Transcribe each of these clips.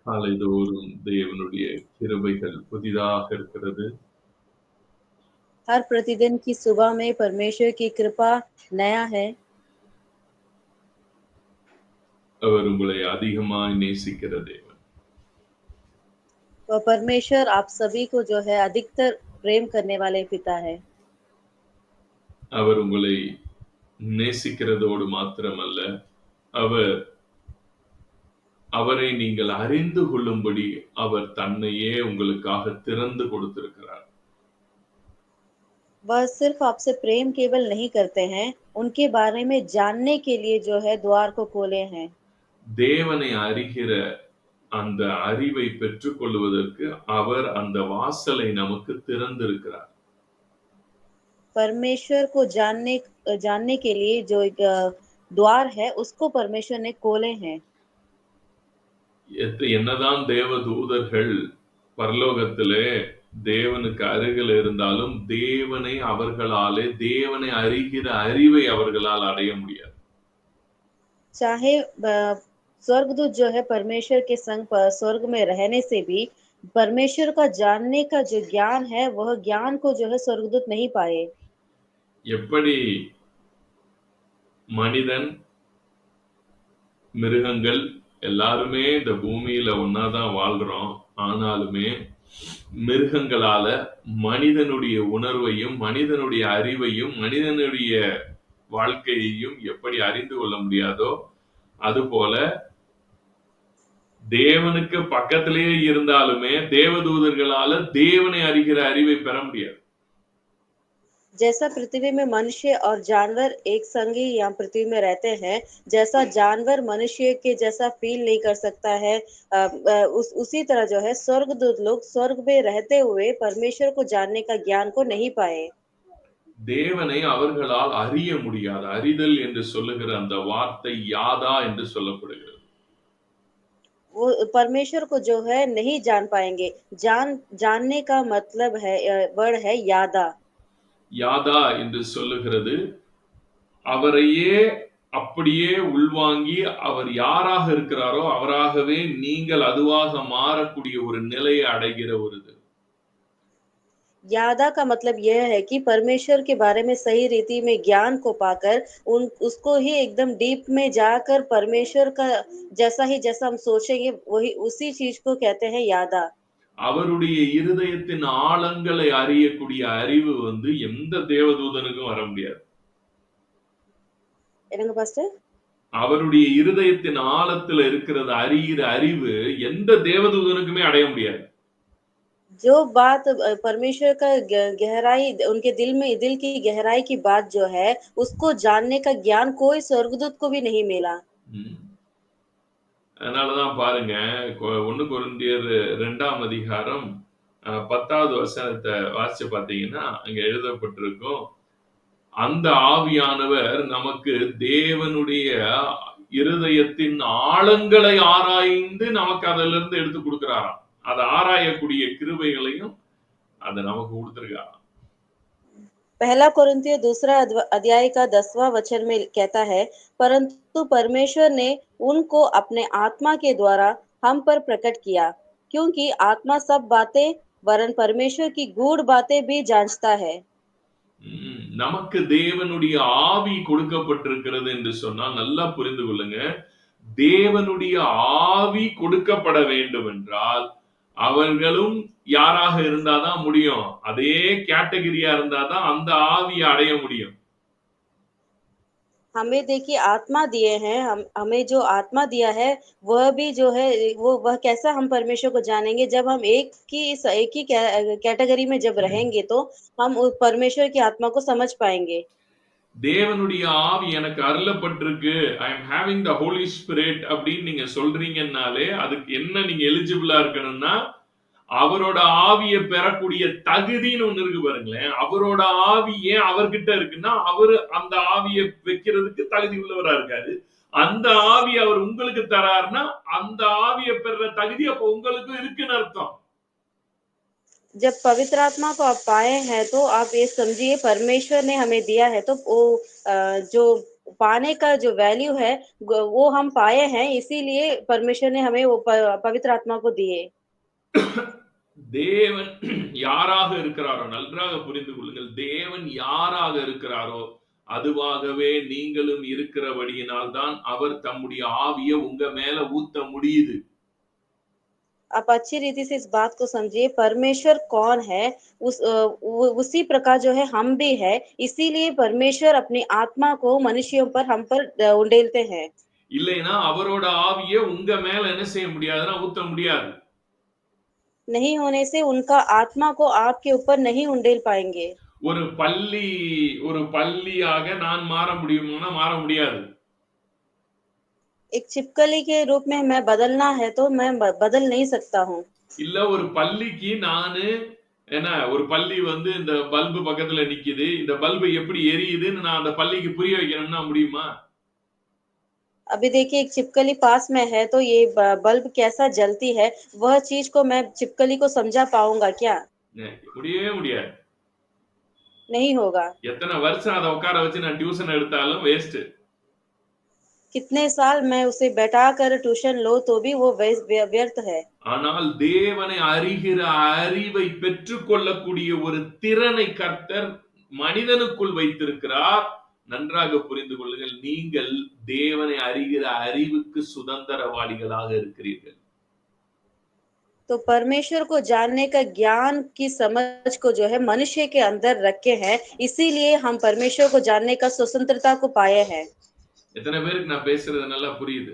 காலைதோறும் தேவனுடைய கிருபைகள் புதிதாக இருக்கிறது. हर प्रतिदिन की सुबह में परमेश्वर की कृपा नया है। அவர் உங்களை அதிகமாய் நேசிக்கிற தேவன். और परमेश्वर आप सभी को जो है अधिकतर प्रेम करने वाले पिता है। அவர் உங்களை நேசிக்கிறதோடு மாத்திரமல்ல, அவர் அவரை நீங்கள் அறிந்து கொள்ளும்படி அவர் தன்னையே உங்களுக்காக திறந்து கொடுத்திருக்கிறார். वह सिर्फ आपसे प्रेम केवल नहीं करते हैं, उनके बारे में जानने के लिए जो है द्वार को खोले हैं। தேவனை அறிகிற அந்த அறிவை பெற்றுக்கொள்வதற்கு அவர் அந்த வாசலை நமக்கு திறந்திருக்கிறார். परमेश्वर को जानने के लिए जो एक द्वार है उसको परमेश्वर ने खोले हैं। என்னதான் தேவதூதர்கள் பரலோகத்திலே தேவனுக்கு அருகில் இருந்தாலும் தேவனை அவர்களாலே தேவனை அறிகிற அறிவை அவர்களால் அடைய முடியாது. चाहे स्वर्गदूत जो है परमेश्वर के संग स्वर्ग में रहने से भी परमेश्वर का जानने का जो ज्ञान है वह ज्ञान को जो है स्वर्गदूत नहीं पाए। எப்படி மனிதன் மிருகங்கள் எல்லாருமே இந்த பூமியில ஒன்னாதான் வாழ்றோம். ஆனாலுமே மிருகங்களால மனிதனுடைய உணர்வையும் மனிதனுடைய அறிவையும் மனிதனுடைய வாழ்க்கையையும் எப்படி அறிந்து கொள்ள முடியாதோ அதுபோல தேவனுக்கு பக்கத்திலேயே இருந்தாலுமே தேவதூதர்களால தேவனை அறிகிற அறிவை பெற முடியாது. जैसा पृथ्वी में मनुष्य और जानवर एक संग ही यहाँ पृथ्वी में रहते हैं, जैसा जानवर मनुष्य के जैसा फील नहीं कर सकता है, उसी तरह जो है स्वर्गदूत लोग स्वर्ग में रहते हुए परमेश्वर को जानने का ज्ञान को नहीं पाए। தேவனை அவர்களால் அறிய முடியாது. அறிதல் என்று சொல்லுகிற அந்த வார்த்தை யாதா என்று சொல்லப்படுகிறது. वो परमेश्वर को जो है नहीं जान पाएंगे। जानने का मतलब है वर्ड है यादा। யாதா என்று சொல்லுகிறது அவரையே அப்படியே உள்வாங்கி அவர் யாராக இருக்கிறாரோ அவராகவே நீங்கள் அதுவாக மாறக்கூடிய ஒரு நிலையை அடைகிற ஒரு இது. यादा का मतलब यह है कि परमेश्वर के बारे में सही रीति में ज्ञान को पाकर उसको ही एकदम डीप में जाकर परमेश्वर का जैसा हम सोचेंगे वही उसी चीज को कहते हैं यादा। அவருடைய இருதயத்தின் ஆழங்களை அறியக்கூடிய அறிவு எந்த தேவதூதனுக்கும் வர முடியாது. என்னங்க பாஸ்டர்? அவருடைய இருதயத்தின் ஆழத்துல இருக்கிறது அறிகிற அறிவு எந்த தேவதூதனுக்குமே அடைய முடியாது. जो बात परमेश्वर का गहराई उनके दिल की गहराई की बात जो है उसको जानने का ज्ञान कोई स्वर्गदूत को भी नहीं मिला। அதனாலதான் பாருங்க 1 கொரிந்தியர் 2ஆம் அதிகாரம் 10வது வசனத்தை வாசிச்சு பார்த்தீங்கன்னா அங்க எழுதப்பட்டிருக்கும் அந்த ஆவியானவர் நமக்கு தேவனுடைய இருதயத்தின் ஆழங்களை ஆராய்ந்து நமக்கு அதிலிருந்து எடுத்து கொடுக்கிறாராம். அதை ஆராயக்கூடிய கிருபைகளையும் அதை நமக்கு கொடுத்திருக்காராம். पहला कोरिन्थियों 2 अध्याय का 10वां वचन में कहता है, परंतु परमेश्वर ने उनको अपने आत्मा के द्वारा हम पर प्रकट किया, क्योंकि आत्मा सब बातें वरन परमेश्वर की गूढ़ बातें भी जांचता है। நமக்கு தேவனுடைய ஆவி கொடுக்கப்பட்டிருக்கிறது என்று சொன்னால் நல்லா புரிந்து கொள்ளுங்க. தேவனுடைய ஆவி கொடுக்கப்பட வேண்டும் என்றால் அவர்களும் யாராக இருந்தாதான் முடியும். அதே கேட்டகரியா இருந்தாதான் அந்த ஆவியை அடைய முடியும். हमें देखिए आत्मा दिए हैं, हमें जो आत्मा दिया है वह भी जो है वह कैसा हम परमेश्वर को जानेंगे जब हम एक ही कैटेगरी में जब रहेंगे तो हम परमेश्वर की आत्मा को समझ पाएंगे। தேவனுடைய ஆவி எனக்கு அருளப்பட்டிருக்கு, ஐ அம் ஹேவிங் த ஹோலி ஸ்பிரிட் அப்படின்னு நீங்க சொல்றீங்கன்னாலே அதுக்கு என்ன நீங்க எலிஜிபிளா இருக்கணும்னா அவரோட ஆவியை பெறக்கூடிய தகுதின்னு ஒண்ணு இருக்கு பாருங்களேன். அவரோட ஆவி ஏன் அவர்கிட்ட இருக்குன்னா அவரு அந்த ஆவியை வைக்கிறதுக்கு தகுதி உள்ளவரா இருக்காரு. அந்த ஆவி அவர் உங்களுக்கு தராருன்னா அந்த ஆவியை பெற தகுதி அப்ப உங்களுக்கு இருக்குன்னு அர்த்தம். जब पवित्र आत्मा को आप पाए हैं तो आप ये समझिए परमेश्वर ने हमें दिया है तो वो जो पाने का जो वैल्यू है वो हम पाए हैं, इसीलिए परमेश्वर ने हमें वो पवित्र आत्मा को दिए। தேவன் யாராக இருக்கிறாரோ நன்றாக புரிந்து கொள்ளுங்கள். தேவன் யாராக இருக்கிறாரோ அதுவாகவே நீங்களும் இருக்கிறபடியினால் தான் அவர் தம்முடைய ஆவியை உங்க மேல ஊத்த முடியுது. आप अच्छी रीति से इस बात को समझिए, परमेश्वर कौन है, उसी प्रकार जो है हम भी है, इसीलिए परमेश्वर अपनी आत्मा को मनुष्यों पर हम पर उंडेलते हैं। இல்லைன்னா அவரோட ஆவியை உங்க மேல என்ன செய்ய முடியாதுன்னா ஊத்த முடியாது. नहीं होने से उनका आत्मा को आपके ऊपर नहीं उंडेल पाएंगे। ஒரு பள்ளி ஒரு பள்ளியாக நான் மாற முடியுமானா மாற முடியாது. एक छिपकली के रूप में मैं बदलना है तो मैं बदल नहीं सकता हूँ। இல்ல ஒரு பள்ளிக்கு நானு என்ன ஒரு பள்ளி வந்து இந்த பல்பு பக்கத்துல நிக்குது. இந்த பல்பு எப்படி எரியுதுன்னு நான் அந்த பள்ளிக்கு புரிய வைக்கணும்னா முடியுமா? अभी देखिए एक छिपकली पास में है तो ये बल्ब कैसा जलती है, वह चीज को मैं छिपकली को समझा पाऊंगा क्या? முடியவே முடியாது. नहीं होगा। எத்தனை வருஷம் அதை உட்கார வச்சு நான் டியூஷன் எடுத்தாலும் வேஸ்ட். कितने साल मैं उसे बैठा कर ट्यूशन लो तो भी वो व्यर्थ है। ஆனால் தேவனை அறிகிற அறிவை பெற்றுக்கொள்ளக்கூடிய ஒரு திறனை கர்த்தர் மனிதனுக்குள் வைத்திருக்கிறார். நன்றாக புரிந்து கொள்ளுங்கள். நீங்கள் தேவனை அறிகிற அறிவுக்கு சுதந்திரவாளிகளாக இருக்கிறீர்கள். तो परमेश्वर को जानने का ज्ञान की समझ को जो है मनुष्य के अंदर रखे हैं, इसीलिए हम परमेश्वर को जानने का स्वतंत्रता को पाए हैं। எத்தனை பேருக்கு நான் பேசுறது நல்லா புரியுது?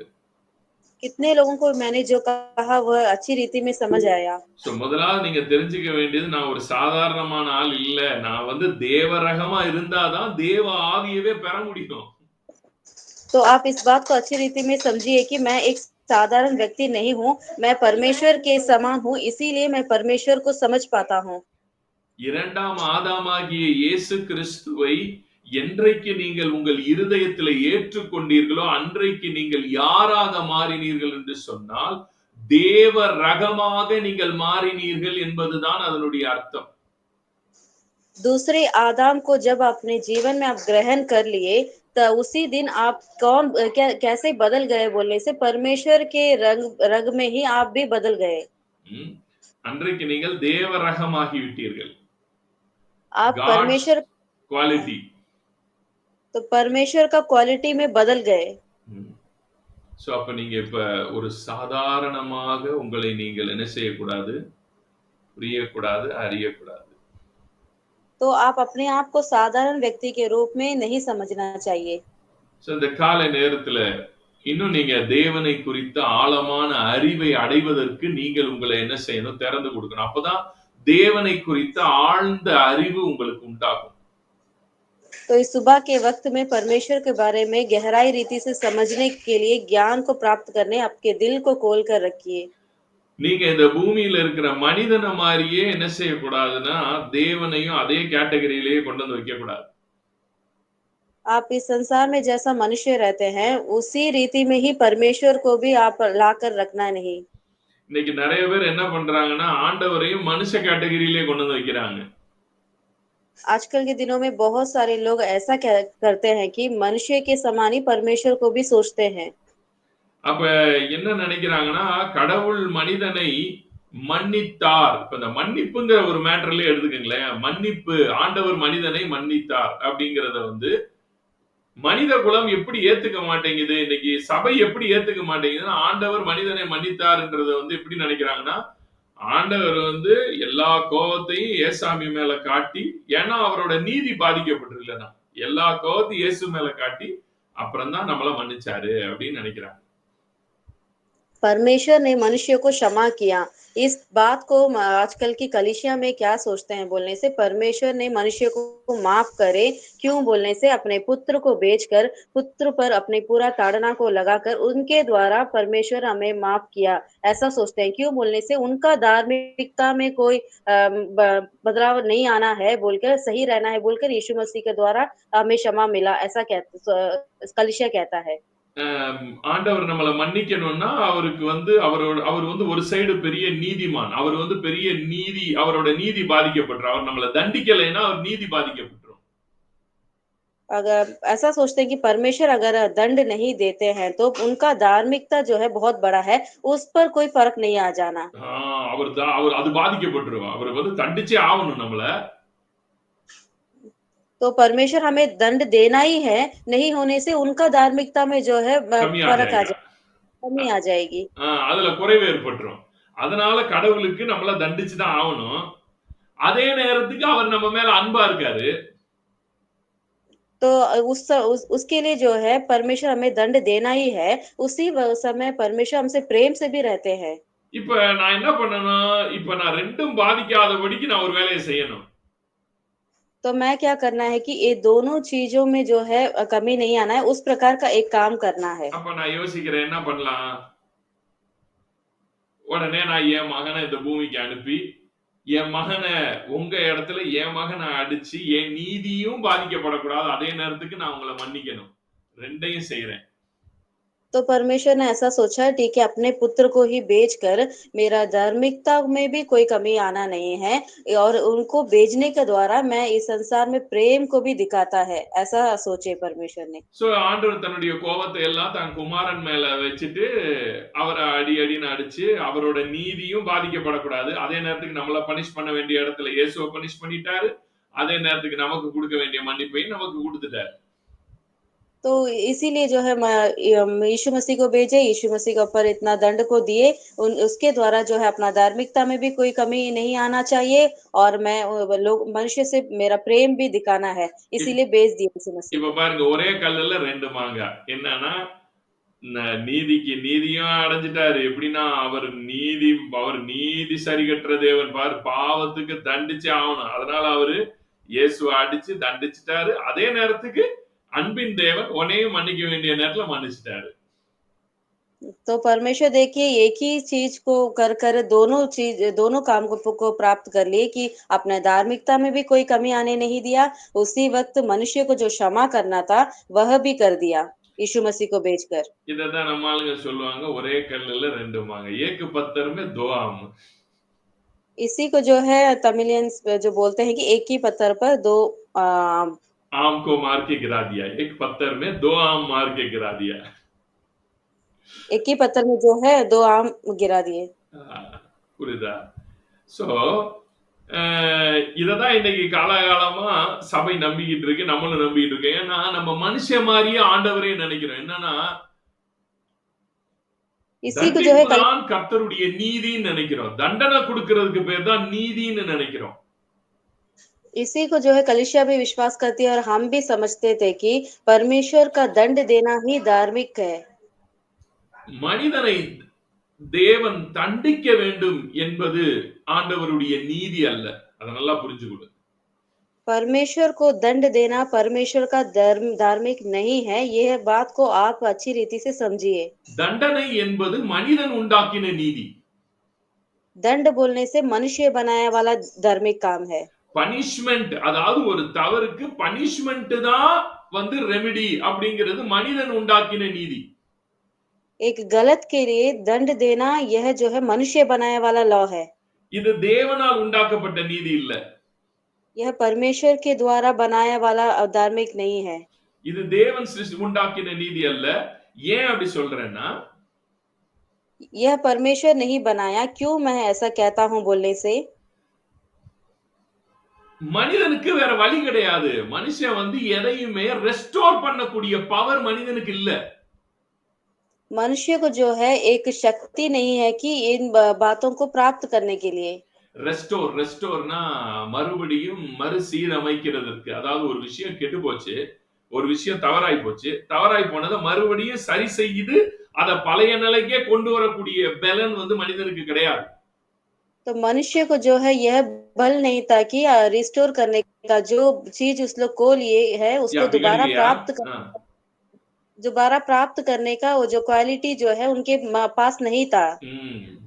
कितने लोगों को मैंने जो कहा वह अच्छी रीति में समझ आया। சோ முதலாவது நீங்க தெரிஞ்சுக்க வேண்டியது நான் ஒரு சாதாரணமான ஆள் இல்ல. நான் வந்து தேவ ரகமா இருந்தாதான் தேவ ஆவியவே பெற முடியும். तो आप इस बात को अच्छी रीति में समझिए कि मैं एक साधारण व्यक्ति नहीं हूँ, मैं परमेश्वर के समान हूँ, इसीलिए मैं परमेश्वर को समझ पाता हूँ। இரண்டாம் ஆதாமாகிய இயேசு கிறிஸ்துவை என்றைக்கு நீங்கள் உங்கள் இருதயத்தில் ஏற்றுக்கொண்டீர்களோ அன்றைக்கு நீங்கள் யாராக மாறினீர்கள் என்று சொன்னால் தேவ ரகமாக நீங்கள் மாறினீர்கள் என்பதுதான் அதனுடைய அர்த்தம். दूसरे आदाम को जब अपने जीवन में आप ग्रहण कर लिए तो उसी दिन आप कैसे बदल गए बोलने से परमेश्वर के रंग में ही आप भी बदल गए। அன்றைக்கு நீங்கள் தேவ ரகமாகி விட்டீர்கள். आप परमेश्वर क्वालिटी, तो परमेश्वर का क्वालिटी में बदल गए। சோ அப்ப நீங்க இப்ப ஒரு சாதாரணமாக உங்களை நீங்கள் என்ன செய்யக்கூடாது, புரியக்கூடாது, அறியக்கூடாது. तो आप अपने आप को साधारण व्यक्ति के रूप में नहीं समझना चाहिए। சோ இந்த காலை நேரத்துல இன்னும் நீங்க தேவனை குறித்த ஆழமான அறிவை அடைவதற்கு நீங்கள் உங்களை என்ன செய்யணும், திறந்து கொடுக்கணும். அப்பதான் தேவனை குறித்த ஆழ்ந்த அறிவு உங்களுக்கு உண்டாகும். तो इस सुबह के वक्त में परमेश्वर के बारे में गहराई रीति से समझने के लिए ज्ञान को प्राप्त करने आपके दिल को खोल कर रखिए। நீங்க இந்த பூமியில இருக்கிற மனிதனை மாதிரியே என்ன செய்யக்கூடாதுன்னா தேவனையும் அதே கேட்டகரியிலேயே கொண்டு வந்து வைக்க கூடாது. आप इस संसार में जैसा मनुष्य रहते हैं उसी रीति में ही परमेश्वर को भी आप लाकर रखना नहीं। இன்னைக்கு நிறைய பேர் என்ன பண்றாங்கன்னா ஆண்டவரையும் மனுஷ கேட்டகரியிலே கொண்டு வந்து வைக்கிறாங்க. आजकल के दिनों में बहुत सारे लोग ऐसा करते हैं कि मनुष्य के समान ही परमेश्वर को भी सोचते हैं। அப்ப என்ன நினைக்கிறாங்கன்னா கடவுள் மனிதனை மன்னித்தார். இப்ப இந்த மன்னிப்புங்கிற ஒரு மேட்டர்ல எடுத்துக்கங்களேன். மன்னிப்பு, ஆண்டவர் மனிதனை மன்னித்தார் அப்படிங்கறத வந்து மனித குலம் எப்படி ஏத்துக்க மாட்டேங்குது, இன்னைக்கு சபை எப்படி ஏத்துக்க மாட்டேங்குதுன்னா ஆண்டவர் மனிதனை மன்னித்தார்ன்றத வந்து எப்படி நினைக்கிறாங்கன்னா ஆண்டவர் வந்து எல்லா கோபத்தையும் ஏசாமி மேல காட்டி, ஏன்னா அவரோட நீதி பாதிக்கப்பட்டிருக்கலன்னா எல்லா கோபத்தையும் இயேசு மேல காட்டி அப்புறம் தான் நம்மள மன்னிச்சாரு அப்படின்னு நினைக்கிறாங்க. परमेश्वर ने मनुष्य को क्षमा किया। इस बात को आजकल की कलीसिया में क्या सोचते हैं बोलने से परमेश्वर ने मनुष्य को माफ करे, क्यों बोलने से अपने पुत्र को बेचकर पुत्र पर अपने पूरा ताड़ना को लगाकर उनके द्वारा परमेश्वर हमें माफ किया, ऐसा सोचते हैं। क्यों बोलने से उनका धार्मिकता में कोई बदलाव नहीं आना है बोलकर, सही रहना है बोलकर यीशु मसीह के द्वारा हमें क्षमा मिला, ऐसा कलीसिया कहता है। ஆண்டவர் நம்மளை மன்னிக்கணும்னா அவருக்கு வந்து அவர் வந்து ஒரு சைடு பெரிய நீதிமான், அவர் வந்து பெரிய நீதி, அவரோட நீதி பாதிக்கப்பட்டுரும். அவர் நம்மளை தண்டிக்கலைன்னா அவர் நீதி பாதிக்கப்பட்டுரும். अगर ऐसा सोचते हैं कि परमेश्वर अगर दंड नहीं देते हैं, तो उनका धार्मिकता जो है बहुत बड़ा है, उस पर कोई फ़र्क नहीं आ जाना। ஆ அவர் அது பாதிக்கப்பட்டுரும். அவரு வந்து தண்டிச்சே ஆவணும் நம்மள. तो परमेश्वर हमें दंड देना ही है, नहीं होने से उनका धार्मिकता में जो है कमी आ फ़र्क आ जाएगा. जाए कमी आ जाएगी। அதுல குறைவு ஏற்பட்டுரும். அதனால கடவுளுக்கு நம்மள தண்டிச்சு தான் ஆவணும். அதே நேரத்துக்கு அவர் நம்ம மேல அன்பா இருக்காரு. तो उसके लिए जो है परमेश्वर हमें दंड देना ही है, उसी समय परमेश्वर हमसे प्रेम से भी रहते हैं। இப்ப நான் என்ன பண்ணணும்? இப்ப நான் 2ம் பாதிக்காதபடிக்கு நான் ஒரு வேலைய செய்யணும். तो मैं क्या करना है कि ये दोनों चीज़ों में जो है कमी नहीं आना है, उस प्रकार का एक काम करना है। அப்ப நான் யோசிக்கிறேன் என்ன பண்ணலாம்? உடனே நான் என் மகன இந்த பூமிக்கு அனுப்பி, என் மகன உங்க இடத்துல என் மகன அடிச்சு, என் நீதியும் பாதிக்கப்படக்கூடாது. அதே நேரத்துக்கு நான் உங்கள மன்னிக்கணும். 2யும் செய்றேன். तो परमेश्वर ने ऐसा सोचा ठीक है अपने पुत्र को ही भेजकर मेरा धार्मिकता में भी कोई कमी आना नहीं है और उनको भेजने के द्वारा मैं इस संसार में प्रेम को भी दिखाता है, ऐसा सोचे परमेश्वर ने। சோ ஆண்டவர் தன்னுடைய கோபத்த எல்லாம் தன் குமாரன் மேல வச்சுட்டு, அவர அடி அடின்னு அடிச்சு, அவரோட நீதியும் பாதிக்கப்படக்கூடாது. அதே நேரத்துக்கு நம்மள பனிஷ் பண்ண வேண்டிய இடத்துல இயேசுவ பனிஷ் பண்ணிட்டாரு. அதே நேரத்துக்கு நமக்கு குடுக்க வேண்டிய மன்னிப்பையும் நமக்கு குடுத்துட்டாரு. तो इसीलिए जो है यीशु मसीह को भेजे, यीशु मसीह के ऊपर इतना दंड को दिए, उसके द्वारा जो है अपना धार्मिकता में भी कोई कमी नहीं आना चाहिए और मैं लोग मनुष्य से मेरा प्रेम भी दिखाना है, இப் इसीलिए भेज दिया यीशु मसीह இப்ப को। பாருங்க ஒரே கல்லுல 2 மாங்கா. என்னன்னா, நீதிக்கு நீதியும் அடைஞ்சுட்டாரு. எப்படின்னா, அவர் நீதி சரிகற்ற தேவன். பாவத்துக்கு தண்டிச்சே ஆவணும். அதனால அவரு இயேசுவ அடிச்சு தண்டிச்சுட்டாரு. அதே நேரத்துக்கு அன்பின் தேவன் உன்னையும் மன்னிக்க வேண்டிய நேரத்துல மன்னிச்சுட்டாரு. तो परमेश्वर देखिए एक ही चीज को कर दोनों काम को प्राप्त कर लिए कि अपने धार्मिकता में भी कोई कमी आने नहीं दिया, उसी वक्त मनुष्य को जो क्षमा करना था वह भी कर दिया यीशु मसीह को भेजकर। இததான் நம்ம ஆளுங்க சொல்லுவாங்க, ஒரே கல்லுல 2 மாங்கா. ஏக் பत्थर में दो आम. इसी को जो है तमिलियंस जो बोलते हैं कि एक ही पत्थर पर दो आम। आम को मार के गिरा दिया. एक पत्थर में 2 आम मार के गिरा दिया. एक ही पत्थर में जो है दो आम गिरा दिए। ஆ, புரியுதா? சோ, அ இததான் இன்னைக்கு காலாகாலமா சபை நம்பிக்கிட்டு இருக்கு. நம்மளும் நம்பிக்கிட்டு இருக்கோம். ஏன்னா, நம்ம மனுஷன் மாரியே ஆண்டவரையும் நெனைக்கிறோம். என்னன்னா, इसी को जो है தண்டிப்பு தான் கர்த்தருடைய நீதின்னு நெனைக்கிறோம். தண்டனை குடுக்கிறதுக்கு பேர் தான் நீதின்னு நெனைக்கிறோம். इसी को जो है कलीसिया भी विश्वास करती है और हम भी समझते थे कि परमेश्वर का दंड देना ही धार्मिक है। மனிதனை தேவன் தண்டிக்க வேண்டும் என்பது ஆண்டவருடைய நீதி அல்ல. அத நல்லா புரிஞ்சுக்கொள்ளு. परमेश्वर को दंड देना परमेश्वर का धार्मिक नहीं है, यह बात को आप अच्छी रीति से समझिए। தண்டனை என்பது மனிதன் உண்டாக்கின நீதி. दंड बोलने से मनुष्य बनाया वाला धार्मिक काम है। பனிஷ்மென்ட் அதாவது ஒரு தவறுக்கு பனிஷ்மென்ட் தான் வந்து ரெமிடி அப்படிங்கிறது மனிதன் உண்டாக்கின நீதி. एक गलत के लिए दंड देना यह जो है मनुष्य बनाया वाला लॉ है। இது தேவனால் உண்டாக்கப்பட்ட நீதி இல்ல. यह परमेश्वर के द्वारा बनाया वाला धार्मिक नहीं है। இது தேவன் உண்டாக்கின நீதி அல்ல. ஏன் அப்படி சொல்றேன்னா, यह परमेश्वर नहीं बनाया, क्यों मैं ऐसा कहता हूँ बोलने से? மனிதனுக்கு வேற வழி கிடையாது. மனுஷன் வந்து எதையுமே ரெஸ்டோர் பண்ணக்கூடிய பவர் மனிதனுக்கு இல்ல. मनुष्य को जो है एक शक्ति नहीं है कि इन बातों को प्राप्त करने के लिए। ரெஸ்டோர்னா மறுபடியும் மறுசீரமைக்கிறதற்கு. அதாவது ஒரு விஷயம் கெட்டு போச்சு. ஒரு விஷயம் தவறாய் போச்சு. தவறாய் போனத மறுபடியும் சரி செய்து அத பழைய நிலைக்கே கொண்டு வரக்கூடிய பலன் வந்து மனிதனுக்கு கிடையாது. तो मनुष्य को जो है यह बल नहीं था कि रिस्टोर करने का जो चीज उस लोग को लिए है या उसको बिगड़ गया? हाँ। दोबारा प्राप्त करने का वो जो क्वालिटी जो है उनके पास नहीं था।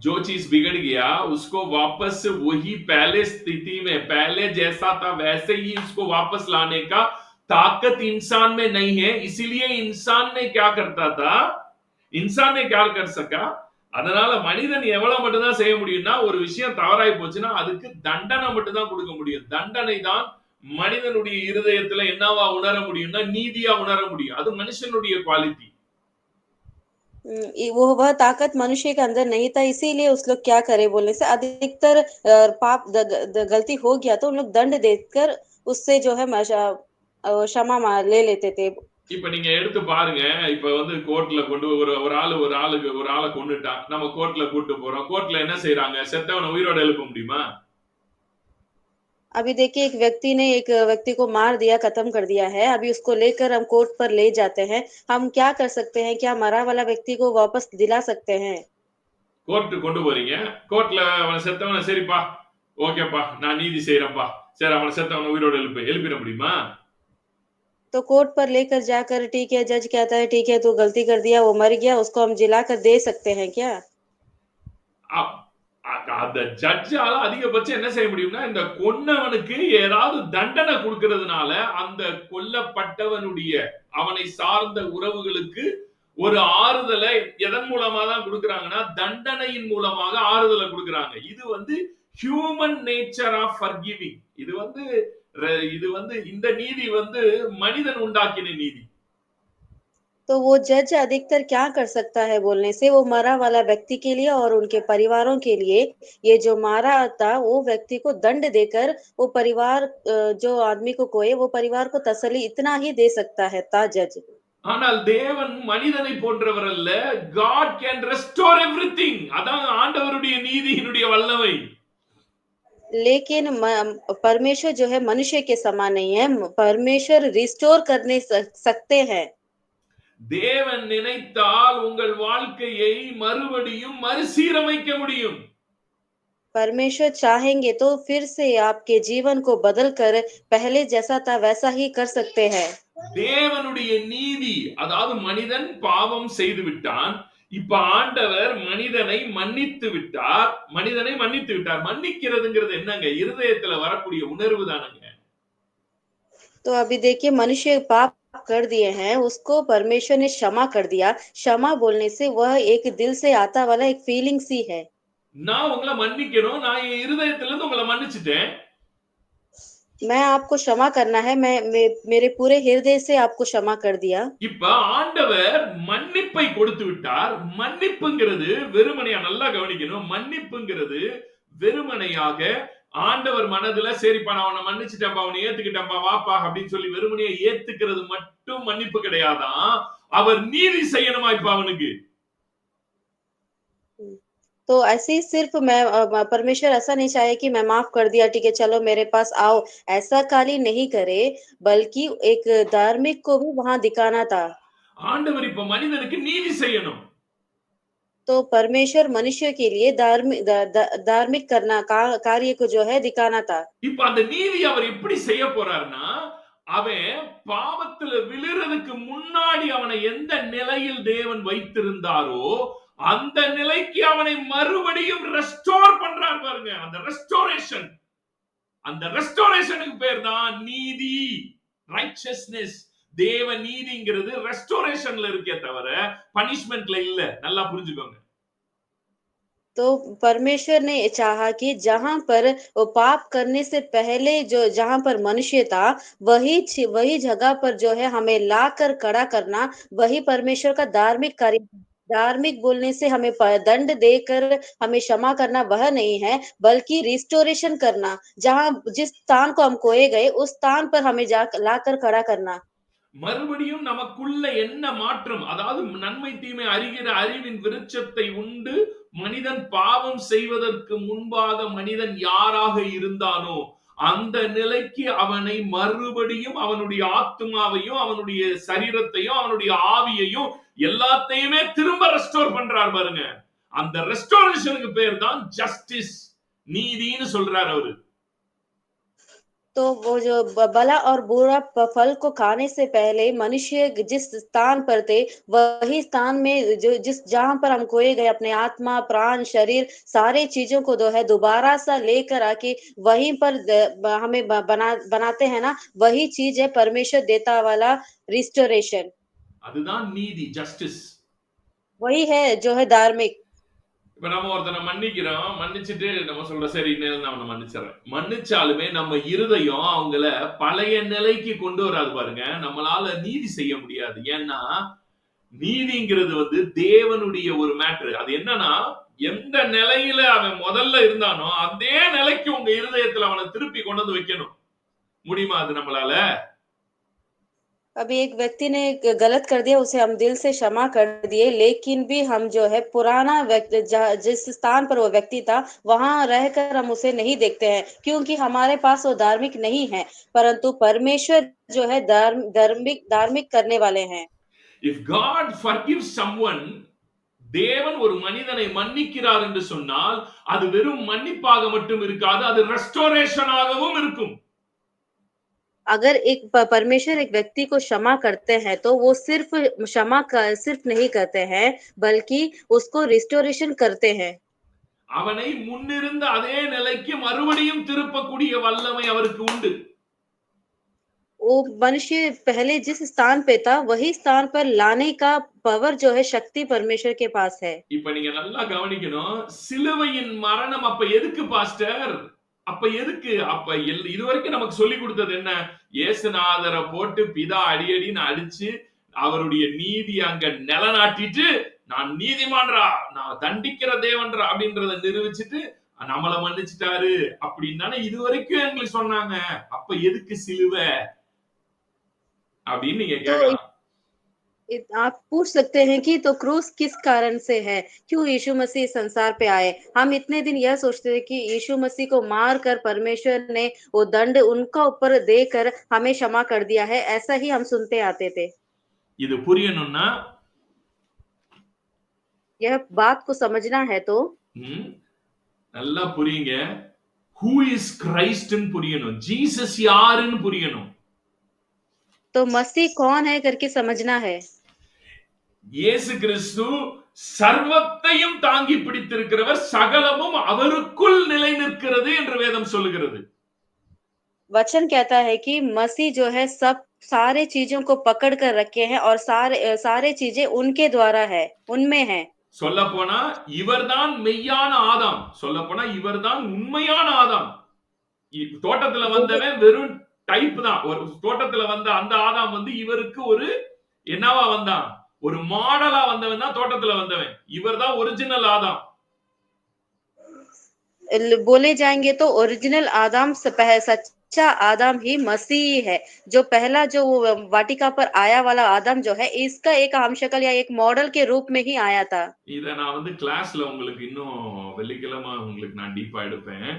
जो चीज बिगड़ गया उसको वापस वही पहले स्थिति में पहले जैसा था वैसे ही उसको वापस लाने का ताकत इंसान में नहीं है. इसीलिए इंसान ने क्या करता था, इंसान ने क्या कर सका, அதனால மனிதன் எவ்வளவு மட்டும்தான் செய்ய முடியும்னா ஒரு விஷயம் தவறாய் போச்சுன்னா அதுக்கு தண்டனை மட்டும் தான் கொடுக்க முடியும். தண்டனை தான் மனிதனுடைய இருதயத்துல என்னவா உணர முடியும்னா நீதியா உணர முடியும். அது மனுஷனுடைய குவாலிட்டி. वो वह ताकत मनुष्य के अंदर नहीं था, इसीलिए उस लोग क्या करे बोलने से अधिकतर पाप गलती हो गया तो उन लोग दंड देकर उससे जो है क्षमा ले लेते थे। இப்ப நீங்க எடுத்து பாருங்க. இப்ப வந்து கோர்ட்ல கொண்டு ஒரு ஒரு ஆளு ஒரு ஆளுக்கு ஒரு ஆள கொன்னுட்டான். நம்ம கோர்ட்ல கூட்டு போறோம். கோர்ட்ல என்ன செய்றாங்க? செத்தவன உயிரோட எழுப்ப முடியுமா? अभी देखिए एक व्यक्ति ने एक व्यक्ति को मार दिया, खत्म कर दिया है। अभी उसको लेकर हम कोर्ट पर ले जाते हैं। हम क्या कर सकते हैं? क्या मरा वाला व्यक्ति को वापस दिला सकते हैं? கோர்ட் கொண்டு போறீங்க. கோர்ட்ல அவன செத்தவன சரிப்பா. ஓகேப்பா. நான் நீதி செய்றேன்ப்பா. சரி அவன செத்தவன உயிரோட எழுப்பு. எழுப்பிற முடியுமா? तो कोर्ट पर लेकर जाकर ठीक है, जज कहता है ठीक है तू गलती कर दिया, वो मर गया, उसको हम जिलाकर दे सकते हैं क्या? அப் அந்த ஜட்ஜால அதிகபட்சம் என்ன செய்ய முடியும்னா, இந்த கொன்னவனுக்கு ஏதாவது தண்டனை குடுக்கிறதுனால, அந்த கொல்லப்பட்டவனுடைய அவனை சார்ந்த உறவுகளுக்கு ஒரு ஆறுதல எதன் மூலமா தான் குடுக்குறாங்கன்னா, தண்டனையின் மூலமாக ஆறுதல குடுக்குறாங்க. இது வந்து ஹியூமன் நேச்சர் ஆஃப் ஃபர்கிவிங். இது வந்து இந்த நீதி வந்து மனிதன் உண்டாக்கின நீதி. तो वो जज अधिकतर क्या कर सकता है बोलने से, वो मरा वाला व्यक्ति के लिए और उनके परिवारों के लिए, ये जो मारा था, वो व्यक्ति को दंड देकर वो परिवार जो आदमी को कोए, वो परिवार को तसल्ली इतना ही दे सकता है था जज। ஆனால் தேவன் மனிதனை போன்றவர் அல்ல. God can restore everything. அதான் ஆண்டவருடைய நீதியினுடைய வல்லமை. लेकिन परमेश्वर जो है मनुष्य के समान नहीं है, परमेश्वर रिस्टोर करने सकते हैं। தேவன் நினைத்தால் உங்கள் வாழ்க்கையை மறுபடியும் மறுசீரமைக்க முடியும். परमेश्वर चाहेंगे तो फिर से आपके जीवन को बदल कर पहले जैसा था वैसा ही कर सकते हैं। தேவனுடைய நீதி, அதாவது மனிதன் பாவம் செய்து விட்டான். இப்ப ஆண்டவர் மனிதனை மன்னித்து விட்டார். மன்னிக்கிறதுங்கிறது என்னங்க? இருதயத்துல வரக்கூடிய உணர்வு தானங்க. तो अभी देखिए मनुष्य पाप कर दिए हैं, उसको परमेश्वर ने क्षमा कर दिया। क्षमा बोलने से वह एक दिल से आता वाला एक फीलिंग्स ही है। நான் உங்கள மன்னிக்கணும். நான் என் இருதயத்துல இருந்து உங்கள மன்னிச்சுட்டேன். मैं आपको क्षमा करना है, मेरे पूरे हृदय से आपको क्षमा कर दिया। இப்ப ஆண்டவர் மன்னிப்பை கொடுத்து விட்டார். மன்னிப்புங்கிறது வெறுமனையா நல்லா கவனிக்கணும். மன்னிப்புங்கிறது வெறுமனையாக ஆண்டவர் மனதுல சரிப்பா நான் உன்னை மன்னிச்சுட்டேன்ப்பா, உன்னை ஏத்துக்கிட்டேன்ப்பா, வாப்பா அப்படின்னு சொல்லி வெறுமனையா ஏத்துக்கிறது மட்டும் மன்னிப்பு கிடையாதான். அவர் நீதி செய்யணுமா இப்ப அவனுக்கு. तो ऐसे ही सिर्फ परमेश्वर ऐसा नहीं चाहे कि मैं माफ कर दिया, ठीक है चलो मेरे पास आओ, ऐसा खाली नहीं करे, बल्कि एक धार्मिक को भी वहां दिखाना था। ஆண்டவர் இப்ப மனிதனுக்கு நீதி செய்யணும். तो परमेश्वर मनुष्य के लिए धार्मिक करना कार्य को जो है दिखाना था। இப்ப அந்த நீதி அவர் எப்படி செய்ய போறாருன்னா, அவன் பாவத்துல விழுறதுக்கு முன்னாடி அவனை எந்த நிலையில் தேவன் வைத்திருந்தாரோ அந்த நிலைக்கு அவனை மறுபடியும் ரெஸ்டோர் பண்றார் பாருங்க. அந்த ரெஸ்டோரேஷனுக்கு பேர் தான் நீதி, ரைச்சஸ்னஸ். தேவ நீதிங்கிறது ரெஸ்டோரேஷன்ல இருக்கே தவிர பனிஷ்மென்ட்ல இல்ல. நல்லா புரிஞ்சுக்கோங்க. तो परमेश्वर ने चाहा कि जहां पर वो पाप करने से पहले जो जहां पर मनुष्य था, वही जगह पर जो है हमें लाकर खड़ा करना, वही परमेश्वर का धार्मिक कार्य। धार्मिक बोलने से हमें दंड देकर हमें क्षमा करना वह नहीं है, बल्कि रिस्टोरेशन करना। जहां जिस स्थान को हम खोए गए, उस स्थान पर हमें लाकर खड़ा करना। மறுபடியும் நமக்குள்ள என்ன மாற்றம், அதாவது நன்மை தீமை அறிகிற அறிவின் விருட்சத்தை உண்டு மனிதன் பாவம் செய்வதற்கு முன்பாக மனிதன் யாராக இருந்தானோ அந்த நிலைக்கு அவனை மறுபடியும் அவனுடைய ஆத்மாவையும் அவனுடைய சரீரத்தையும் அவனுடைய ஆவியையும் எல்லாத்தையுமே திரும்ப ரெஸ்டோர் பண்றார் பாருங்க. அந்த ரெஸ்டோரேஷனுக்கு பேர் தான் ஜஸ்டிஸ், நீதின்னு சொல்றார் அவரு. तो वो जो भला और बुरा फल को खाने से पहले मनुष्य जिस स्थान पर थे, वही स्थान में जो जिस जहां पर हम खोए गए अपने आत्मा, प्राण, शरीर सारे चीजों को जो है दोबारा सा लेकर आके वहीं पर हमें बनाते हैं ना, वही चीज है परमेश्वर देता वाला रिस्टोरेशन। அதுதான் நீதி, ஜஸ்டிஸ். वही है जो है धार्मिक। இப்ப நம்ம ஒருத்தனை மன்னிக்கிறோம். மன்னிச்சுட்டு நம்ம சொல்றோம், சரி இனிமேல் நான் அவன மன்னிச்சுர்றேன். மன்னிச்சாலுமே நம்ம இருதயம் அவங்கள பழைய நிலைக்கு கொண்டு வராது பாருங்க. நம்மளால நீதி செய்ய முடியாது. ஏன்னா, நீதிங்கிறது தேவனுடைய ஒரு மேட்டர். அது என்னன்னா, எந்த நிலையில அவன் முதல்ல இருந்தானோ, அதே நிலைக்கு உங்க இருதயத்துல அவன திருப்பி கொண்டு வந்து வைக்கணும். முடியுமா அது நம்மளால? अभी एक व्यक्ति ने गलत कर दिया, उसे हम दिल से क्षमा कर दिए, लेकिन भी हम जो है पुराना व्यक्ति जिस स्थान पर वो व्यक्ति था, वहां रहकर हम उसे नहीं देखते हैं, क्योंकि हमारे पास वो धार्मिक नहीं है, परंतु परमेश्वर जो है धार्मिक धार्मिक करने वाले हैं। If God forgives someone, தேவன் ஒரு மனிதனை மன்னிக்கிறார் என்று சொன்னால், அது வெறும் மன்னிப்பாக மட்டும் இருக்காது, அது ரெஸ்டோரேஷனாகவும் இருக்கும். अगर एक परमेश्वर एक व्यक्ति को क्षमा करते हैं, तो वो सिर्फ सिर्फ नहीं करते हैं, बल्कि उसको रिस्टोरेशन करते हैं। அவனை முன்னிருந்த அதே நிலைக்கு மறுபடியும் திருப்பக்கூடிய வல்லமை அவருக்கு உண்டு. वो मनुष्य पहले जिस स्थान पे था, वही स्थान पर लाने का पावर जो है, शक्ति परमेश्वर के पास है। இப்ப நீங்க நல்லா கவனிக்கணும். சிலுவையின் மரணம் அப்ப எதுக்கு பாஸ்டர்? அப்ப எதுக்கு? அப்ப இதுவரைக்கும் நமக்கு சொல்லிக் கொடுத்தது என்ன? இயேசுநாதரை போட்டு பிதா அடி அடின்னு அடிச்சு, அவருடைய நீதி அங்க நிலநாட்டிட்டு, நான் நீதிமான்ரா, நான் தண்டிக்கிற தேவன்ரா அப்படின்றத நிரூபிச்சுட்டு, நம்மள மன்னிச்சிட்டாரு அப்படின்னு தானே இதுவரைக்கும் எங்களுக்கு சொன்னாங்க. அப்ப எதுக்கு சிலுவை? அப்படின்னு நீங்க तो கேட்கலாம். आप पूछ सकते हैं कि तो क्रूस किस कारण से है? क्यों यीशु मसीह संसार पे आए? हम इतने दिन यह सोचते थे कि यीशु मसीह को मार कर परमेश्वर ने वो दंड उनका ऊपर देकर हमें क्षमा कर दिया है, ऐसा ही हम सुनते आते थे। இது புரியணும்னா यह बात को समझना है तो ம், நல்லா புரியுங்க. ஹூ இஸ் கிரைஸ்ட்னு புரியணும். ஜீசஸ் யாருன்னு புரியணும். मसीह कौन है करके समझना है। இயேசு கிறிஸ்து சர்வத்தையும் தாங்கி பிடித்திருக்கிறவர், சகலமும் அவருக்குள் நிலை நிற்கிறது என்று வேதம் சொல்லுகிறது. वचन कहता है कि मसीह जो है सब सारे चीजों को पकड़ कर रखे हैं और सारे चीजें उनके द्वारा है, उनमें है। சொல்லப்போனா இவர்தான் மெய்யான ஆதாம். சொல்லப்போனா இவர்தான் உண்மையான ஆதாம். தோட்டத்துல बोले வந்தவன் வெறும் டைப் தான். ஒரு தோட்டத்துல வந்த அந்த ஆதாம் இவருக்கு ஒரு என்னவா வந்தான்? ஒரு மாடலா வந்தவன் தான் தோட்டத்துல வந்தவன். இவர்தான் ஒரிஜினல் ஆதாம். बोले जाएंगे तो ओरिजिनल आदम सच्चा आदम ही मसीह है। जो पहला जो वो वाटिका पर आया वाला आदम जो है, इसका एक हमशक्ल या एक मॉडल के रूप में ही आया था। இத நான் கிளாஸ்ல உங்களுக்கு இன்னும் வெள்ளிக்கிழமை உங்களுக்கு நான் டீப்பா எடுப்பேன்.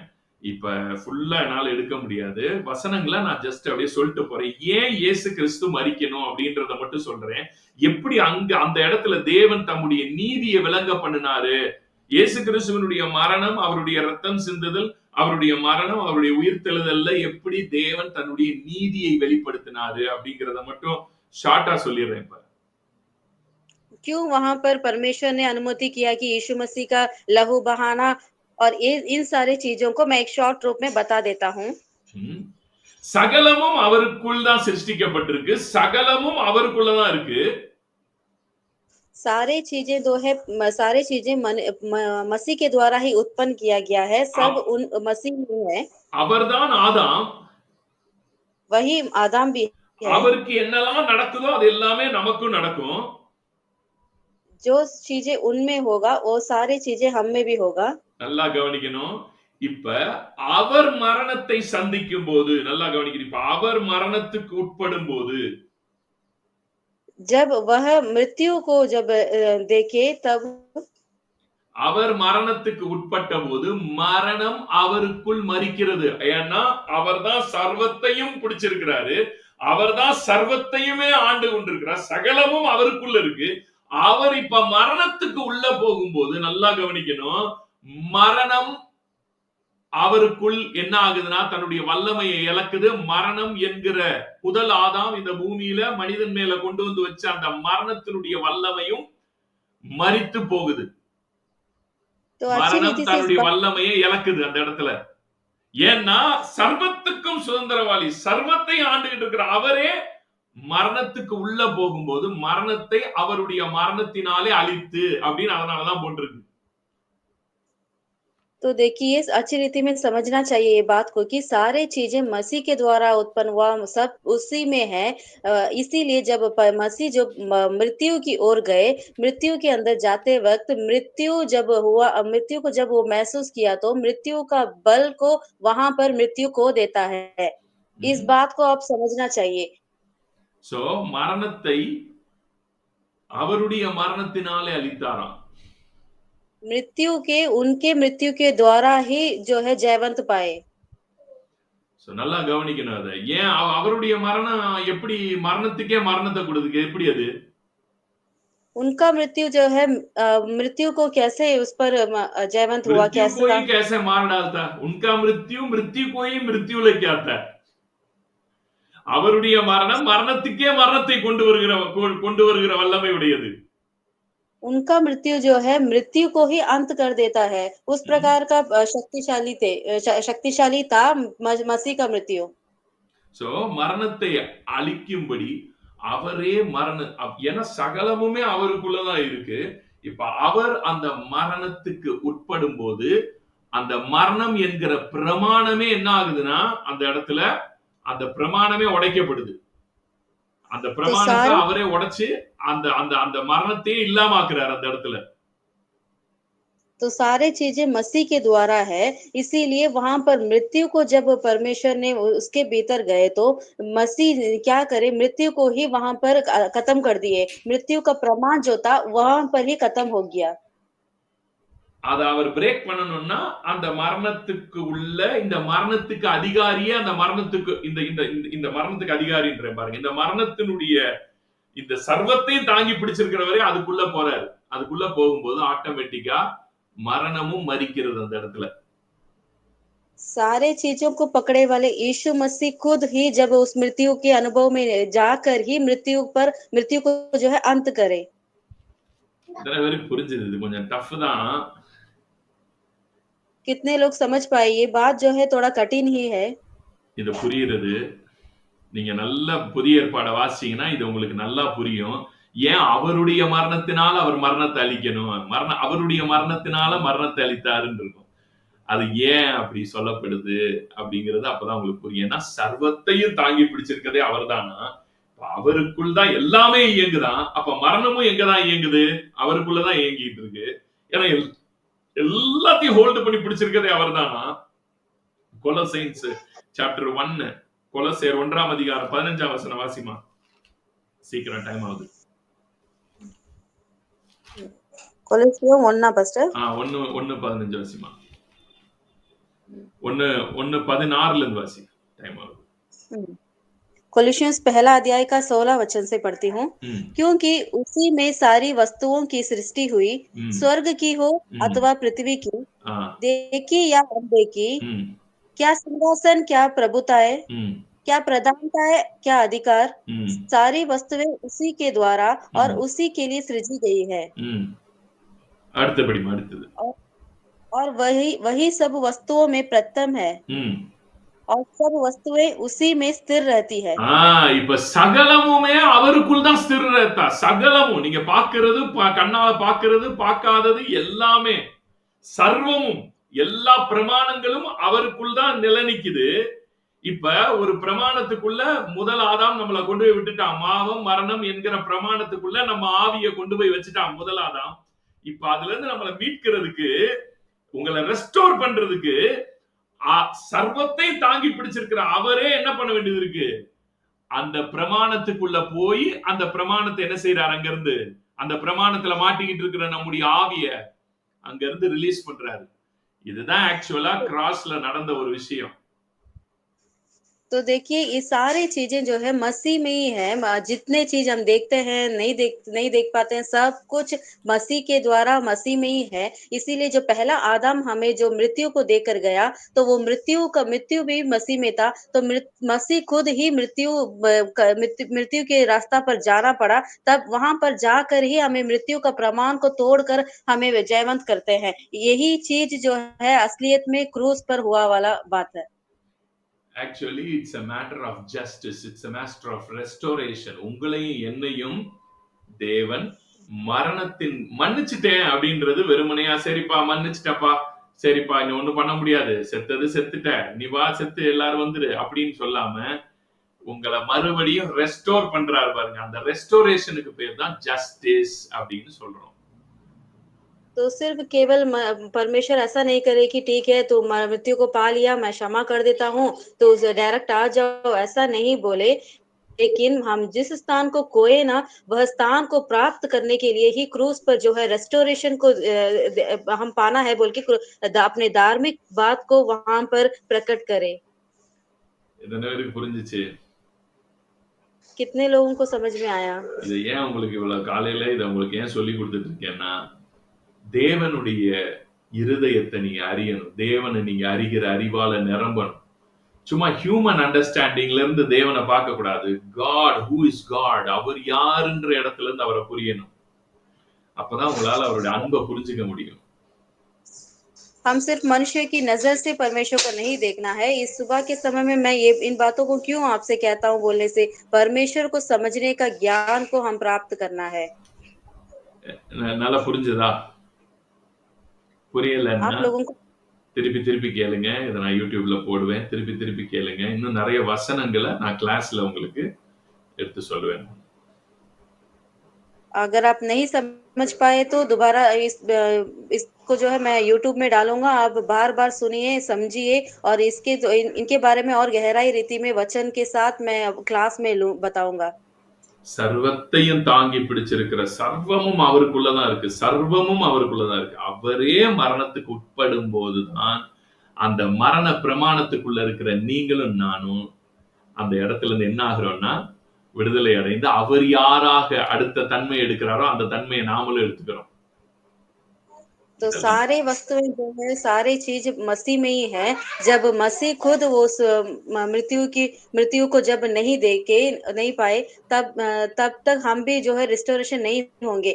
இப்ப ஃபுல்லா என்னால எடுக்க முடியாது. வசனங்கள நான் ஜஸ்ட் அப்படியே சொல்லிட்டு போறேன். ஏன் இயேசு கிறிஸ்து மரிக்கணும் அப்படின்றத மட்டும் சொல்றேன். எப்படி அங்க அந்த இடத்துல தேவன் தம்முடைய நீதியை விளங்க பண்ணினாரு. இயேசு கிறிஸ்துவினுடைய மரணம், அவருடைய ரத்தம் சிந்துதல், அவருடைய மரணம், அவருடைய உயிர்த்தெழுதல்ல எப்படி தேவன் தன்னுடைய நீதியை வெளிப்படுத்தினாரு அப்படிங்கறத மட்டும் ஷார்ட்டா சொல்லிடுறேன் இப்ப. क्यों वहां पर परमेश्वर ने अनुमति किया कि यीशु मसीह का लहू बहाना और इन सारी चीजों को मैं एक शॉर्ट रूप में बता देता हूँ। சகலமும் அவருக்குள் தான் சிருஷ்டிக்கப்பட்டிருக்கு. சகலமும் அவருக்குள்ள தான் இருக்கு. सारे चीजें मसीह के द्वारा ही उत्पन्न किया गया है, सब उन मसीह में है। அவர்தான் ஆதாம். वही आदम भी है। அவருக்கு என்னெல்லாம் நடக்குதோ அது எல்லாமே நமக்கும் நடக்கும். जो चीजें उनमें होगा, वो सारी चीजें हम में भी होगा। நல்லா கவனிக்கணும். இப்ப அவர் மரணத்தை சந்திக்கும் போது நல்லா கவனிக்கணும். இப்ப அவர் மரணத்துக்கு உட்படும் போது जब वह मृत्यु को जब देखे तब அவர் மரணத்துக்கு உட்பட்ட போது மரணம் அவருக்குள் மரிக்கிறது. ஏன்னா அவர்தான் சர்வத்தையும் பிடிச்சிருக்கிறாரு. அவர்தான் சர்வத்தையுமே ஆண்டு கொண்டிருக்கிறார். சகலமும் அவருக்குள்ள இருக்கு. அவர் இப்ப மரணத்துக்கு உள்ள போகும்போது நல்லா கவனிக்கணும். மரணம் அவருக்குள் என்ன ஆகுதுன்னா தன்னுடைய வல்லமையை இழக்குது. மரணம் என்கிற முதல் ஆதாம் இந்த பூமியில மனிதன் மேல கொண்டு வந்து வச்ச அந்த மரணத்தினுடைய வல்லமையும் மரித்து போகுது. மரணம் தன்னுடைய வல்லமையை இழக்குது அந்த இடத்துல. ஏன்னா சர்வத்துக்கும் சுதந்திரவாளி, சர்வத்தை ஆண்டுகிட்டு இருக்கிற அவரே மரணத்துக்கு உள்ள போகும்போது மரணத்தை அவருடைய மரணத்தினாலே அழித்து அப்படின்னு அதனாலதான் போட்டிருக்கு. तो देखिए, अच्छी रीति में समझना चाहिए ये बात को कि सारे चीज़ें मसीह के द्वारा उत्पन्न हुआ, सब उसी में है। इसीलिए जब मसीह जो मृत्यु की ओर गए, मृत्यु के अंदर जाते वक़्त मृत्यु को जब वो महसूस किया, तो मृत्यु का बल को वहाँ पर मृत्यु को देता है। इस ம். बात को आप समझना चाहिए। சோ மரணத்தை அவருடைய மரணத்தினாலே அழித்தாராம். उनके मृत्यु के द्वारा ही जो है जयवंत पाए। சோ நல்லா கவனிக்கணும் அத. ஏன் அவருடைய மரணம் எப்படி மரணத்துக்கே மரணத்த குடுக்குது? எப்படி அது? उनका मृत्यु जो है मृत्यु को कैसे उस पर जयवंत हुआ मृत्यु को कैसा? ही कैसे मार डालता? उनका मृत्यु मृत्यु को ही मृत्यु लेके आता है. அவருடைய மரணம் மரணத்துக்கே மரணத்தை கொண்டு வருகிற வல்லமை உடையது. उनका मृत्यु जो है मृत्यु को ही अंत कर देता है। उस ம். प्रकार का शक्तिशाली था मसीह का मृत्यु। சோ மரணத்தை அழிக்கும்படி அவரே ஏன்னா சகலமுமே அவருக்குள்ளதான் இருக்கு. இப்ப அவர் அந்த மரணத்துக்கு உட்படும் போது அந்த மரணம் என்கிற பிரமாணமே என்ன ஆகுதுன்னா அந்த இடத்துல அந்த பிரமாணமே உடைக்கப்படுது. அந்த तो பிரமாணத்தை सारे அவரே உடைச்சு அந்த அந்த அந்த மரணத்தையே இல்லாம ஆக்குறாரு அந்த இடத்துல. तो सारे चीजें मसीह के द्वारा है, इसीलिए वहां पर मृत्यु को जब परमेश्वर ने उसके भीतर गए, तो मसीह क्या करे, मृत्यु को ही वहां पर खत्म कर दिए। मृत्यु का प्रमाण जो था वहां पर ही खत्म हो गया। அதை அவர் பிரேக் பண்ணணும்னா அந்த மரணத்துக்கு உள்ள இந்த மரணத்துக்கு அதிகாரியே அந்த மரணத்துக்கு இந்த இந்த இந்த- இந்த மரணத்துக்கு அதிகாரின்ற பாருங்க இந்த மரணத்தினுடைய இந்த சர்வத்தையும் தாங்கி பிடிச்சிருக்கிறவரே அதுக்குள்ள போறாரு. அதுக்குள்ள போகும்போது ஆட்டோமேட்டிக்கா மரணமும் மரிக்கிறது அந்த இடத்துல. सारे चीजों को पकड़े वाले यीशु मसीह खुद ही जब उस मृत्यु के अनुभव में जाकर ही मृत्यु को जो है अंत करे। எத்தனை பேருக்கு புரிஞ்சது? இது கொஞ்சம் டஃப் தான். कितने लोग समझ पाए, ये बात जो है थोड़ा कठिन ही है। இது புரியுறது. நீங்க நல்ல புதிய ஏற்பாடை வாசிச்சீங்கன்னா இது உங்களுக்கு நல்லா புரியும். ஏன் அவருடைய மரணத்தினால அவர் மரணத்தை அழிக்கணும்? அவருடைய மரணத்தினால மரணத்தை அழித்தாருன்னு இருக்கும். அது ஏன் அப்படி சொல்லப்படுது அப்படிங்கிறது அப்பதான் உங்களுக்கு புரியும். ஏன்னா சர்வத்தையும் தாங்கி பிடிச்சிருக்கதே அவர்தானா? அவருக்குள் தான் எல்லாமே இயங்குதான். அப்ப மரணமும் எங்கதான் இயங்குது? அவருக்குள்ளதான் இயங்கிட்டு இருக்கு. ஏன்னா எல்லாத்தையும் ஹோல்டு பண்ணி பிடிச்சிருக்கதே அவர்தானா? கொலோசைன்ஸ் சாப்டர் 1 கொலோசையர் 1ஆம் அதிகாரம் 15ஆம் வசனம் வாசிமா. சீக்கிரம் டைம் ஆகுது. Colosseum 1 pastor 1:15 Wasima. 1:16 இருந்து வாசி. டைம் ஆகுது. कोलोसियंस पहला अध्याय का 16 वचन से पढ़ती हूँ। क्योंकि उसी में सारी वस्तुओं की सृष्टि हुई, स्वर्ग की हो अथवा पृथ्वी की, देखी या अनदेखी, क्या सिंहासन, क्या प्रभुताएं, क्या प्रधानताएं, क्या अधिकार, सारी वस्तुएं उसी के द्वारा और उसी के लिए सृजी गई है। அடுத்தது और वही सब वस्तुओं में प्रथम है, और सब वस्तुएं उसी में स्थिर रहती है। இப்ப சகலமுமே அவருக்குள் தான் ஸ்திரத்தா. சகலமும் நீங்க பாக்குறது, கண்ணால பாக்குறது, பார்க்காதது எல்லாமே சர்வமும் எல்லா பிரமாணங்களும் அவருக்குள் தான் நிலைநிக்குது. இப்ப ஒரு பிரமாணத்துக்குள்ள முதல் ஆதாம் நம்மள கொண்டு போய் விட்டுட்டான். மாவம் மரணம் என்கிற பிரமாணத்துக்குள்ள நம்ம ஆவியை கொண்டு போய் வச்சுட்டான் முதல் ஆதாம். இப்ப அதுல இருந்து நம்மளை மீட்கிறதுக்கு, உங்களை ரெஸ்டோர் பண்றதுக்கு சர்வத்தை தாங்கி பிடிச்சிருக்கிற அவரே என்ன பண்ண வேண்டியது இருக்கு? அந்த பிரமாணத்துக்குள்ள போய் அந்த பிரமாணத்தை என்ன செய்யறாரு? அங்க இருந்து அந்த பிரமாணத்துல மாட்டிக்கிட்டு இருக்கிற நம்முடைய ஆவிய அங்க இருந்து ரிலீஸ் பண்றாரு. இதுதான் ஆக்சுவலா கிராஸ்ல நடந்த ஒரு விஷயம். तो देखिए, ये सारी चीजें जो है मसीह में ही है। जितने चीज हम देखते हैं, नहीं देख पाते हैं, सब कुछ मसीह के द्वारा मसीह में ही है। इसीलिए जो पहला आदम हमें जो मृत्यु को देकर गया, तो वो मृत्यु भी मसीह में था। तो मसीह खुद ही मृत्यु के रास्ता पर जाना पड़ा। तब वहां पर जाकर ही हमें मृत्यु का प्रमाण को तोड़कर हमें जयवंत करते हैं। यही चीज जो है असलियत में क्रूस पर हुआ वाला बात है। Actually, it's a matter of justice. It's a matter of restoration. உங்களையும் என்னையும் தேவன் மரணத்தின் மன்னிச்சிட்டேன் அப்படின்றது வெறுமனையா சரிப்பா மன்னிச்சிட்டப்பா சரிப்பா நீ ஒண்ணும் பண்ண முடியாது. செத்தது செத்துட்ட. நீ வா செத்து எல்லாரும் வந்துரு அப்படின்னு சொல்லாம, உங்கள மறுபடியும் ரெஸ்டோர் பண்றாரு பாருங்க. அந்த ரெஸ்டோரேஷனுக்கு பேர் தான் ஜஸ்டிஸ் அப்படின்னு சொல்றோம். तो सिर्फ केवल परमेश्वर ऐसा नहीं करे कि ठीक है तू मृत्यु को पा लिया मैं क्षमा कर देता हूँ तो डायरेक्ट आ जाओ ऐसा नहीं बोले लेकिन हम जिस स्थान को खोए ना वह स्थान को प्राप्त करने के लिए ही क्रूस पर जो है रेस्टोरेशन को हम पाना है बोल के अपने धार्मिक बात को वहां पर प्रकट करे எத்தனை பேருக்கு புரிஞ்சுச்சு? कितने लोगों को समझ में आया இதை ஏன் உங்களுக்கு இவ்வளவு காலையில இதை உங்களுக்கு ஏன் சொல்லி கொடுத்துட்டு இருக்கேன்னா தேவனுடைய இருதயத்தை நீங்க அறியணும். தேவனை நீங்க அறிகிற அறிவால நிரம்பணும். சும்மா ஹியூமன் அண்டர்ஸ்டாண்டிங்ல இருந்து தேவனை பார்க்க கூடாது. காட் ஹூ இஸ் காட், அவர் யாருன்ற இடத்துல இருந்து அவரை புரியணும். அப்பதான் உங்களால அவருடைய அன்பை புரிஞ்சுக்க முடியும். हम सिर्फ मनुष्य की नजर से परमेश्वर को नहीं देखना है। इस सुबह के समय में मैं ये इन बातों को क्यों आपसे कहता हूँ बोलने से परमेश्वर को समझने का ज्ञान को हम प्राप्त करना है। நல்லா புரிஞ்சதா? புரியலன்னா आप लोगों को திருப்பி திருப்பி கேளுங்க. இதை நான் யூடியூப்ல போடுவேன். திருப்பி திருப்பி கேளுங்க. இன்னும் நிறைய வசனங்களை நான் கிளாஸ்ல உங்களுக்கு எடுத்து சொல்லுவேன். अगर आप नहीं समझ पाए तो दोबारा इसको जो है मैं यूट्यूब में डालूंगा। आप बार-बार सुनिए, समझिए और इसके इनके बारे में और गहराई रीति में वचन के साथ मैं क्लास में बताऊंगा। சர்வத்தையும் தாங்கி பிடிச்சிருக்கிற சர்வமும் அவருக்குள்ளதான் இருக்கு. சர்வமும் அவருக்குள்ளதான் இருக்கு. அவரே மரணத்துக்கு உட்படும் போதுதான் அந்த மரண பிரமாணத்துக்குள்ள இருக்கிற நீங்களும் நானும் அந்த இடத்துல இருந்து என்ன ஆகிறோம்னா விடுதலை அடைந்து அவர் யாராக அடுத்த தன்மை எடுக்கிறாரோ அந்த தன்மையை நாமளும் எடுத்துக்கிறோம். तो सारे वस्तुएं जो है सारी चीज मसीह में ही है। जब मसीह खुद वो मृत्यु को जब नहीं देके नहीं पाए तब तक हम भी जो है रिस्टोरेशन नहीं होंगे।